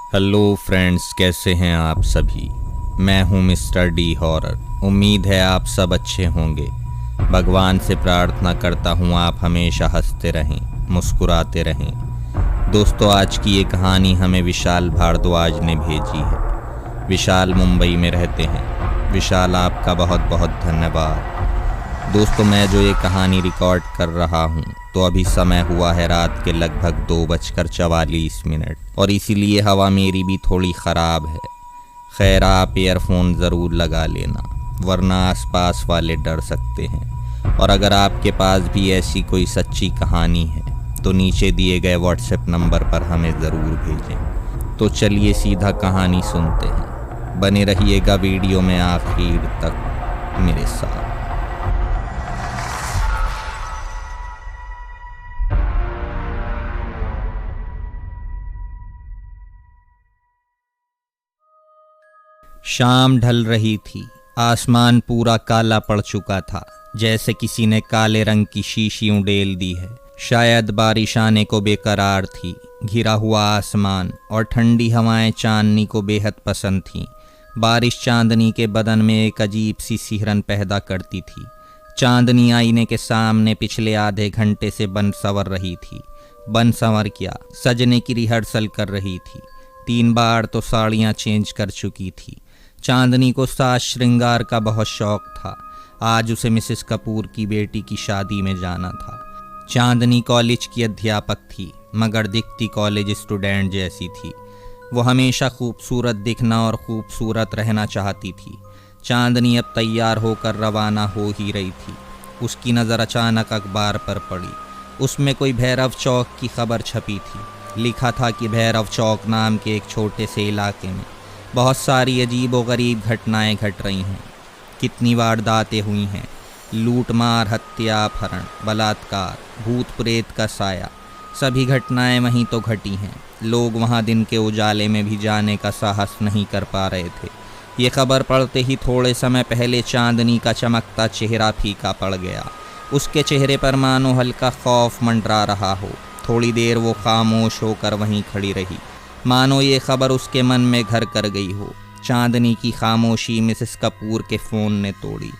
Hello friends, कैसे हैं आप सभी। मैं हूं मिस्टर डी हॉरर। उम्मीद है आप सब अच्छे होंगे। भगवान से प्रार्थना करता हूं आप हमेशा हंसते रहें, मुस्कुराते रहें। दोस्तों, आज की ये कहानी हमें विशाल भारद्वाज ने भेजी है। विशाल मुंबई में रहते हैं। विशाल, आपका बहुत बहुत धन्यवाद। दोस्तों, मैं जो ये कहानी रिकॉर्ड कर रहा हूँ तो अभी समय हुआ है रात के लगभग 2:44 और इसीलिए हवा मेरी भी थोड़ी ख़राब है। खैर, आप ईयरफोन ज़रूर लगा लेना, वरना आसपास वाले डर सकते हैं। और अगर आपके पास भी ऐसी कोई सच्ची कहानी है तो नीचे दिए गए व्हाट्सएप नंबर पर हमें ज़रूर भेजें। तो चलिए सीधा कहानी सुनते हैं। बने रहिएगा वीडियो में आखिर तक मेरे साथ। शाम ढल रही थी। आसमान पूरा काला पड़ चुका था, जैसे किसी ने काले रंग की शीशी उड़ेल दी है। शायद बारिश आने को बेकरार थी। घिरा हुआ आसमान और ठंडी हवाएं चांदनी को बेहद पसंद थीं। बारिश चांदनी के बदन में एक अजीब सी सिहरन पैदा करती थी। चांदनी आईने के सामने पिछले आधे घंटे से बन संवर रही थी। बन संवर क्या, सजने की रिहर्सल कर रही थी। 3 बार तो साड़ियाँ चेंज कर चुकी थी। चांदनी को साज श्रृंगार का बहुत शौक था। आज उसे मिसेस कपूर की बेटी की शादी में जाना था। चांदनी कॉलेज की अध्यापक थी, मगर दिखती कॉलेज स्टूडेंट जैसी थी। वो हमेशा खूबसूरत दिखना और खूबसूरत रहना चाहती थी। चांदनी अब तैयार होकर रवाना हो ही रही थी। उसकी नज़र अचानक अखबार पर पड़ी। उसमें कोई भैरव चौक की खबर छपी थी। लिखा था कि भैरव चौक नाम के एक छोटे से इलाके में बहुत सारी अजीब व गरीब घटनाएं घट रही हैं। कितनी वारदातें हुई हैं। लूटमार, हत्या, अपहरण, बलात्कार, भूत प्रेत का साया, सभी घटनाएं वहीं तो घटी हैं। लोग वहां दिन के उजाले में भी जाने का साहस नहीं कर पा रहे थे। ये खबर पढ़ते ही थोड़े समय पहले चांदनी का चमकता चेहरा फीका पड़ गया। उसके चेहरे पर मानो हल्का खौफ मंडरा रहा हो। थोड़ी देर वो खामोश होकर वहीं खड़ी रही, मानो ये खबर उसके मन में घर कर गई हो। चांदनी की खामोशी मिसेस कपूर के फोन ने तोड़ी।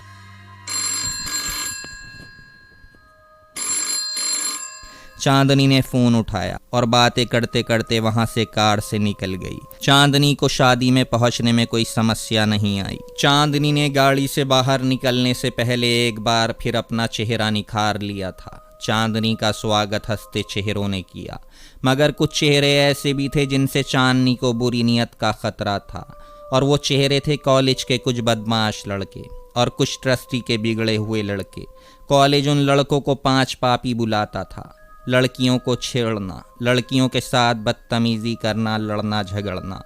चांदनी ने फोन उठाया और बातें करते करते वहां से कार से निकल गई। चांदनी को शादी में पहुंचने में कोई समस्या नहीं आई। चांदनी ने गाड़ी से बाहर निकलने से पहले एक बार फिर अपना चेहरा निखार लिया था। चांदनी का स्वागत हंसते चेहरों ने किया, मगर कुछ चेहरे ऐसे भी थे जिनसे चांदनी को बुरी नियत का खतरा था। और वो चेहरे थे कॉलेज के कुछ बदमाश लड़के और कुछ ट्रस्टी के बिगड़े हुए लड़के। कॉलेज उन लड़कों को 5 पापी बुलाता था। लड़कियों को छेड़ना, लड़कियों के साथ बदतमीजी करना, लड़ना झगड़ना,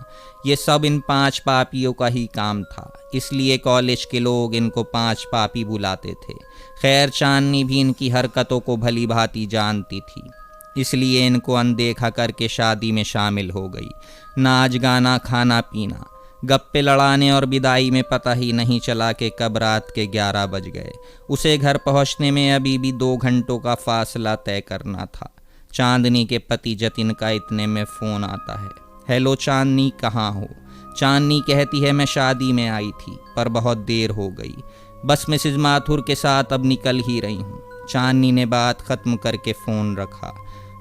ये सब इन 5 पापियों का ही काम था। इसलिए कॉलेज के लोग इनको 5 पापी बुलाते थे। खैर, चांदनी भी इनकी हरकतों को भली भांति जानती थी, इसलिए इनको अनदेखा करके शादी में शामिल हो गई। नाच गाना, खाना पीना, गप्पे लड़ाने और विदाई में पता ही नहीं चला कि कब रात के 11 बज गए। उसे घर पहुंचने में अभी भी 2 घंटों का फासला तय करना था। चांदनी के पति जतिन का इतने में फ़ोन आता है। हेलो चांदनी, कहाँ हो? चांदनी कहती है, मैं शादी में आई थी पर बहुत देर हो गई। बस मिसेज माथुर के साथ अब निकल ही रही हूँ। चांदनी ने बात ख़त्म करके फ़ोन रखा।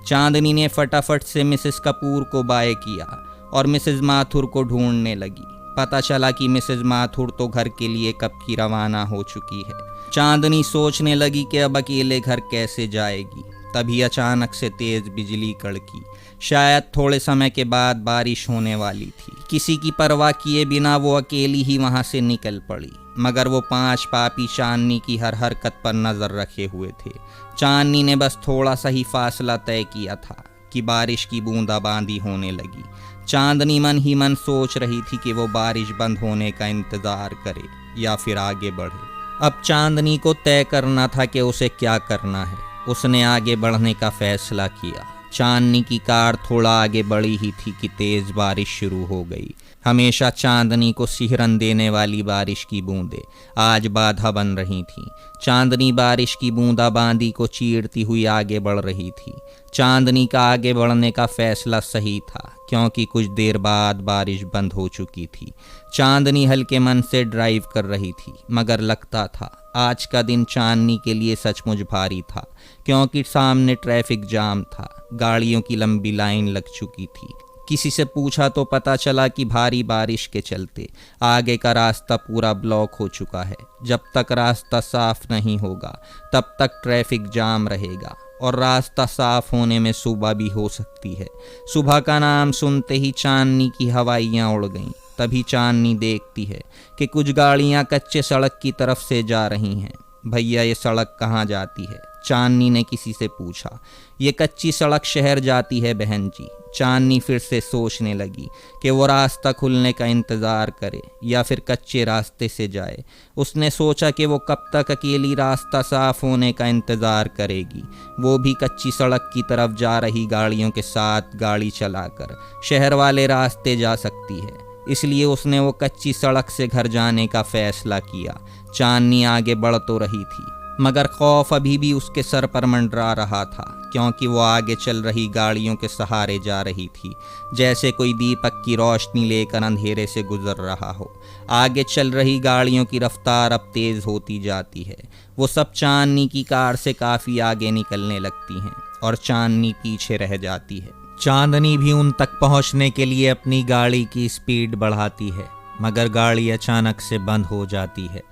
चांदनी ने फटाफट से मिसेस कपूर को बाय किया और मिसेज माथुर को ढूंढने लगी। पता चला कि मिसेज माथुर तो घर के लिए कब की रवाना हो चुकी है। चांदनी सोचने लगी कि अब अकेले घर कैसे जाएगी। तभी अचानक से तेज बिजली कड़की। शायद थोड़े समय के बाद बारिश होने वाली थी। किसी की परवाह किए बिना वो अकेली ही वहां से निकल पड़ी, मगर वो 5 पापी चांदनी की हर हरकत पर नजर रखे हुए थे। चांदनी ने बस थोड़ा सा ही फासला तय किया था कि बारिश की बूंदाबांदी होने लगी। चांदनी मन ही मन सोच रही थी कि वो बारिश बंद होने का इंतजार करे या फिर आगे बढ़े। अब चांदनी को तय करना था कि उसे क्या करना है। उसने आगे बढ़ने का फैसला किया। चांदनी की कार थोड़ा आगे बढ़ी ही थी कि तेज बारिश शुरू हो गई। हमेशा चांदनी को सिहरन देने वाली बारिश की बूंदें आज बाधा बन रही थीं। चांदनी बारिश की बूंदाबांदी को चीरती हुई आगे बढ़ रही थी। चांदनी का आगे बढ़ने का फैसला सही था, क्योंकि कुछ देर बाद बारिश बंद हो चुकी थी। चांदनी हल्के मन से ड्राइव कर रही थी, मगर लगता था आज का दिन चांदनी के लिए सचमुच भारी था, क्योंकि सामने ट्रैफिक जाम था, गाड़ियों की लंबी लाइन लग चुकी थी। किसी से पूछा तो पता चला कि भारी बारिश के चलते आगे का रास्ता पूरा ब्लॉक हो चुका है। जब तक रास्ता साफ नहीं होगा तब तक ट्रैफिक जाम रहेगा, और रास्ता साफ होने में सुबह भी हो सकती है। सुबह का नाम सुनते ही चांदनी की हवाइयाँ उड़ गईं। तभी चांदनी देखती है कि कुछ गाड़ियाँ कच्चे सड़क की तरफ से जा रही हैं। भैया, ये सड़क कहाँ जाती है? चांदनी ने किसी से पूछा। ये कच्ची सड़क शहर जाती है बहन जी। चांदनी फिर से सोचने लगी कि वो रास्ता खुलने का इंतज़ार करे या फिर कच्चे रास्ते से जाए। उसने सोचा कि वो कब तक अकेली रास्ता साफ होने का इंतज़ार करेगी, वो भी कच्ची सड़क की तरफ जा रही गाड़ियों के साथ गाड़ी चलाकर शहर वाले रास्ते जा सकती है। इसलिए उसने वो कच्ची सड़क से घर जाने का फैसला किया। चांदनी आगे बढ़ तो रही थी, मगर खौफ अभी भी उसके सर पर मंडरा रहा था, क्योंकि वो आगे चल रही गाड़ियों के सहारे जा रही थी, जैसे कोई दीपक की रोशनी लेकर अंधेरे से गुजर रहा हो। आगे चल रही गाड़ियों की रफ्तार अब तेज़ होती जाती है। वो सब चांदनी की कार से काफ़ी आगे निकलने लगती हैं और चांदनी पीछे रह जाती है। चांदनी भी उन तक पहुंचने के लिए अपनी गाड़ी की स्पीड बढ़ाती है, मगर गाड़ी अचानक से बंद हो जाती है।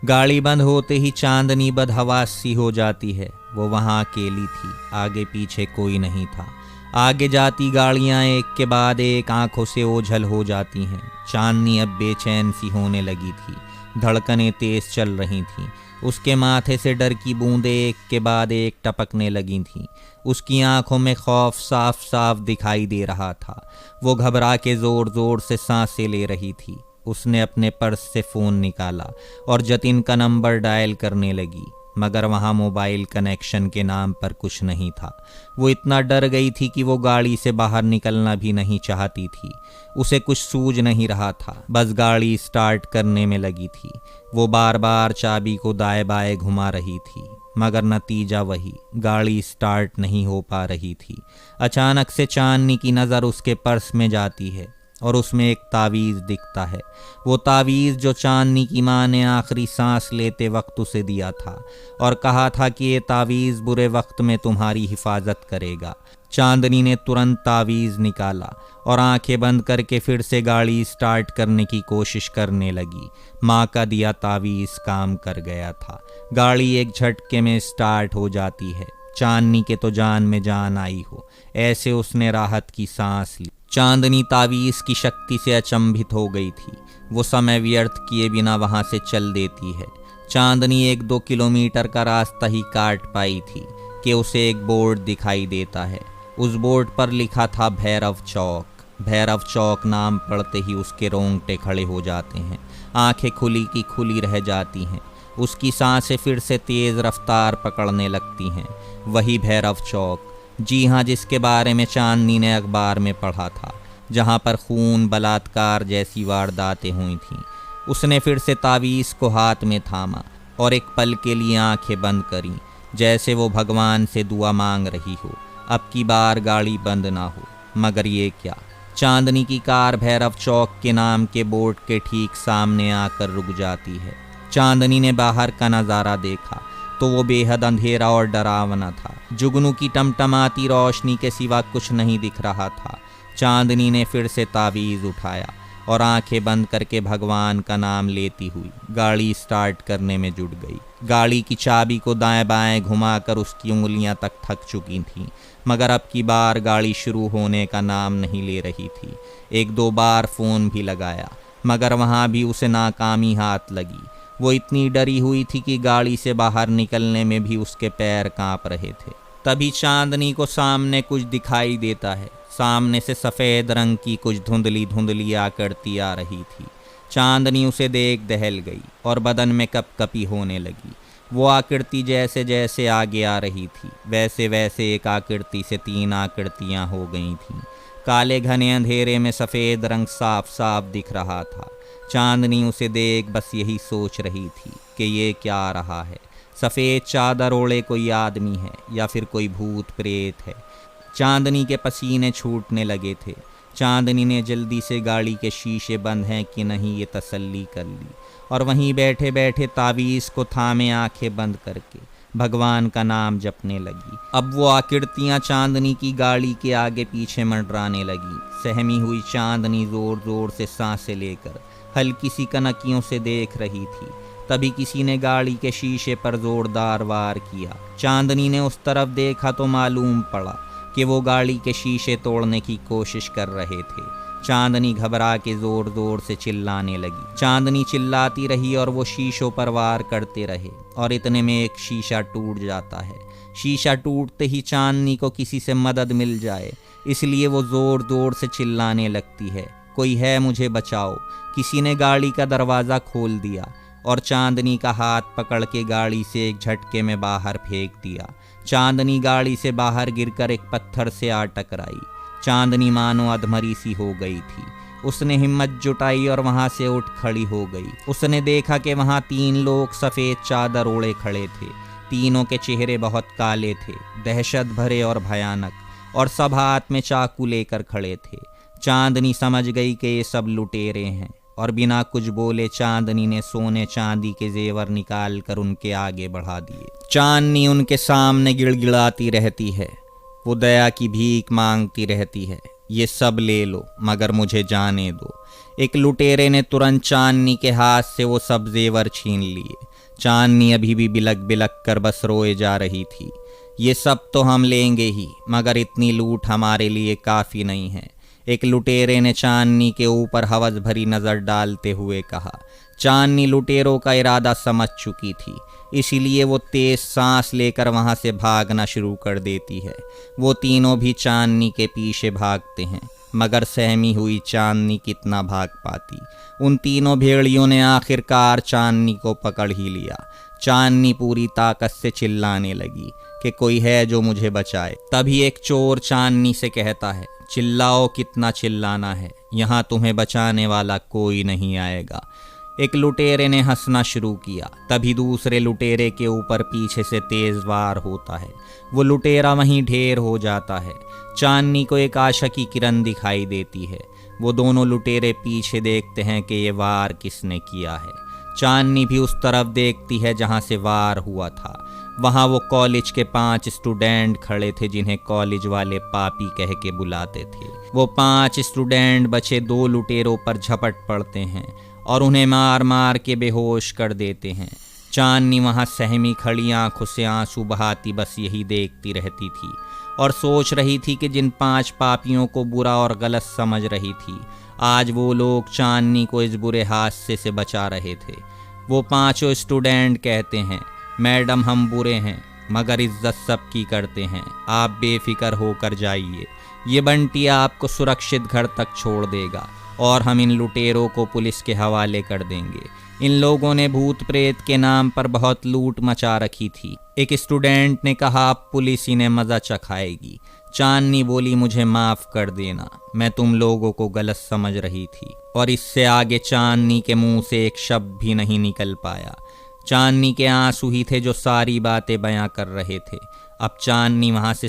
गाड़ी बंद होते ही चांदनी बदहवास सी हो जाती है। वो वहाँ अकेली थी, आगे पीछे कोई नहीं था। आगे जाती गाड़ियाँ एक के बाद एक आंखों से ओझल हो जाती हैं। चांदनी अब बेचैन सी होने लगी थी, धड़कनें तेज चल रही थीं। उसके माथे से डर की बूंदें एक के बाद एक टपकने लगी थीं। उसकी आंखों में खौफ साफ साफ दिखाई दे रहा था। वो घबरा के ज़ोर ज़ोर से सांसें ले रही थी। उसने अपने पर्स से फ़ोन निकाला और जतिन का नंबर डायल करने लगी, मगर वहाँ मोबाइल कनेक्शन के नाम पर कुछ नहीं था। वो इतना डर गई थी कि वो गाड़ी से बाहर निकलना भी नहीं चाहती थी। उसे कुछ सूझ नहीं रहा था, बस गाड़ी स्टार्ट करने में लगी थी। वो बार बार चाबी को दाएं बाएं घुमा रही थी, मगर नतीजा वही, गाड़ी स्टार्ट नहीं हो पा रही थी। अचानक से चांदनी की नज़र उसके पर्स में जाती है और उसमें एक तावीज़ दिखता है। वो तावीज़ जो चांदनी की माँ ने आखिरी सांस लेते वक्त उसे दिया था और कहा था कि ये तावीज़ बुरे वक्त में तुम्हारी हिफाजत करेगा। चांदनी ने तुरंत तावीज़ निकाला और आंखें बंद करके फिर से गाड़ी स्टार्ट करने की कोशिश करने लगी। माँ का दिया तावीज़ काम कर गया था। गाड़ी एक झटके में स्टार्ट हो जाती है। चांदनी के तो जान में जान आई हो, ऐसे उसने राहत की सांस ली। चांदनी तावीज़ की शक्ति से अचंभित हो गई थी। वो समय व्यर्थ किए बिना वहाँ से चल देती है। चांदनी 1-2 किलोमीटर का रास्ता ही काट पाई थी कि उसे एक बोर्ड दिखाई देता है। उस बोर्ड पर लिखा था भैरव चौक। भैरव चौक नाम पढ़ते ही उसके रोंगटे खड़े हो जाते हैं, आंखें खुली की खुली रह जाती हैं। उसकी सांसें फिर से तेज़ रफ्तार पकड़ने लगती हैं। वही भैरव चौक, जी हाँ, जिसके बारे में चांदनी ने अखबार में पढ़ा था, जहाँ पर खून, बलात्कार जैसी वारदातें हुई थीं। उसने फिर से तावीज़ को हाथ में थामा और एक पल के लिए आंखें बंद करीं, जैसे वो भगवान से दुआ मांग रही हो, अब की बार गाड़ी बंद ना हो। मगर ये क्या, चांदनी की कार भैरव चौक के नाम के बोर्ड के ठीक सामने आकर रुक जाती है। चांदनी ने बाहर का नज़ारा देखा तो वो बेहद अंधेरा और डरावना था। जुगनू की टमटमाती रोशनी के सिवा कुछ नहीं दिख रहा था। चांदनी ने फिर से तावीज़ उठाया और आंखें बंद करके भगवान का नाम लेती हुई गाड़ी स्टार्ट करने में जुट गई। गाड़ी की चाबी को दाएं बाएं घुमाकर उसकी उंगलियां तक थक चुकी थीं, मगर अब की बार गाड़ी शुरू होने का नाम नहीं ले रही थी। 1-2 बार फ़ोन भी लगाया, मगर वहाँ भी उसे नाकामी हाथ लगी। वो इतनी डरी हुई थी कि गाड़ी से बाहर निकलने में भी उसके पैर कांप रहे थे। तभी चांदनी को सामने कुछ दिखाई देता है। सामने से सफ़ेद रंग की कुछ धुंधली धुंधली आकृति आ रही थी। चांदनी उसे देख दहल गई और बदन में कपकपी होने लगी। वो आकृति जैसे जैसे आगे आ रही थी, वैसे वैसे एक आकृति से 3 आकृतियाँ हो गई थीं। काले घने अंधेरे में सफ़ेद रंग साफ साफ दिख रहा था। चांदनी उसे देख बस यही सोच रही थी कि ये क्या आ रहा है। सफ़ेद चादर ओढ़े कोई आदमी है या फिर कोई भूत प्रेत है। चांदनी के पसीने छूटने लगे थे। चांदनी ने जल्दी से गाड़ी के शीशे बंद हैं कि नहीं ये तसल्ली कर ली और वहीं बैठे बैठे तावीज़ को थामे आंखें बंद करके भगवान का नाम जपने लगी। अब वो आकृतियां चांदनी की गाड़ी के आगे पीछे मंडराने लगी। सहमी हुई चांदनी जोर जोर से सांसें लेकर हल्की सी कनकियों से देख रही थी। तभी किसी ने गाड़ी के शीशे पर जोरदार वार किया। चांदनी ने उस तरफ देखा तो मालूम पड़ा कि वो गाड़ी के शीशे तोड़ने की कोशिश कर रहे थे। चांदनी घबरा के जोर जोर से चिल्लाने लगी। चांदनी चिल्लाती रही और वो शीशों पर वार करते रहे और इतने में एक शीशा टूट जाता है। शीशा टूटते ही चांदनी को किसी से मदद मिल जाए इसलिए वो जोर जोर से चिल्लाने लगती है, कोई है मुझे बचाओ। किसी ने गाड़ी का दरवाज़ा खोल दिया और चांदनी का हाथ पकड़ के गाड़ी से एक झटके में बाहर फेंक दिया। चांदनी गाड़ी से बाहर गिरकर एक पत्थर से आ टकराई। चांदनी मानो अधमरी सी हो गई थी। उसने हिम्मत जुटाई और वहां से उठ खड़ी हो गई। उसने देखा कि वहां 3 लोग सफ़ेद चादर ओढ़े खड़े थे। तीनों के चेहरे बहुत काले थे, दहशत भरे और भयानक, और सब हाथ में चाकू लेकर खड़े थे। चांदनी समझ गई कि ये सब लुटेरे हैं और बिना कुछ बोले चांदनी ने सोने चांदी के जेवर निकाल कर उनके आगे बढ़ा दिए। चांदनी उनके सामने गिड़गिड़ाती रहती है, वो दया की भीख मांगती रहती है, ये सब ले लो मगर मुझे जाने दो। एक लुटेरे ने तुरंत चांदनी के हाथ से वो सब जेवर छीन लिए। चांदनी अभी भी बिलक बिलक कर बस रोए जा रही थी। ये सब तो हम लेंगे ही मगर इतनी लूट हमारे लिए काफ़ी नहीं है, एक लुटेरे ने चांदनी के ऊपर हवस भरी नज़र डालते हुए कहा। चांदनी लुटेरों का इरादा समझ चुकी थी, इसीलिए वो तेज सांस लेकर वहां से भागना शुरू कर देती है। वो तीनों भी चांदनी के पीछे भागते हैं मगर सहमी हुई चांदनी कितना भाग पाती। उन तीनों भेड़ियों ने आखिरकार चांदनी को पकड़ ही लिया। चांदनी पूरी ताकत से चिल्लाने लगी कि कोई है जो मुझे बचाए। तभी एक चोर चांदनी से कहता है, चिल्लाओ कितना चिल्लाना है, यहाँ तुम्हें बचाने वाला कोई नहीं आएगा। एक लुटेरे ने हंसना शुरू किया। तभी दूसरे लुटेरे के ऊपर पीछे से तेज वार होता है। वो लुटेरा वहीं ढेर हो जाता है। चांदनी को एक आशा की किरण दिखाई देती है। वो दोनों लुटेरे पीछे देखते हैं कि ये वार किसने किया है। चांदनी भी उस तरफ देखती है जहां से वार हुआ था। वहां वो कॉलेज के 5 स्टूडेंट खड़े थे जिन्हें कॉलेज वाले पापी कह के बुलाते थे। वो 5 स्टूडेंट बचे 2 लुटेरों पर झपट पड़ते हैं और उन्हें मार मार के बेहोश कर देते हैं। चांदनी वहां सहमी खड़ी आंखों से आंसू बहाती बस यही देखती रहती थी और सोच रही थी कि जिन 5 पापियों को बुरा और गलत समझ रही थी, आज वो लोग चांदनी को इस बुरे हादसे से बचा रहे थे। वो 5 स्टूडेंट कहते हैं, मैडम हम बुरे हैं मगर इज्जत सबकी करते हैं, आप बेफिक्र होकर जाइए, ये बंटी आपको सुरक्षित घर तक छोड़ देगा और हम इन लुटेरों को पुलिस के हवाले कर देंगे। इन लोगों ने भूत प्रेत के नाम पर बहुत लूट मचा रखी थी। एक स्टूडेंट ने कहा, अब पुलिस इन्हें मजा चखाएगी। चांदनी बोली, मुझे माफ कर देना, मैं तुम लोगों को गलत समझ रही थी। और इससे आगे चांदनी के मुंह से एक शब्द भी नहीं निकल पाया। चांदनी के आंसू ही थे जो सारी बातें बयां कर रहे थे। अब चांदनी वहां से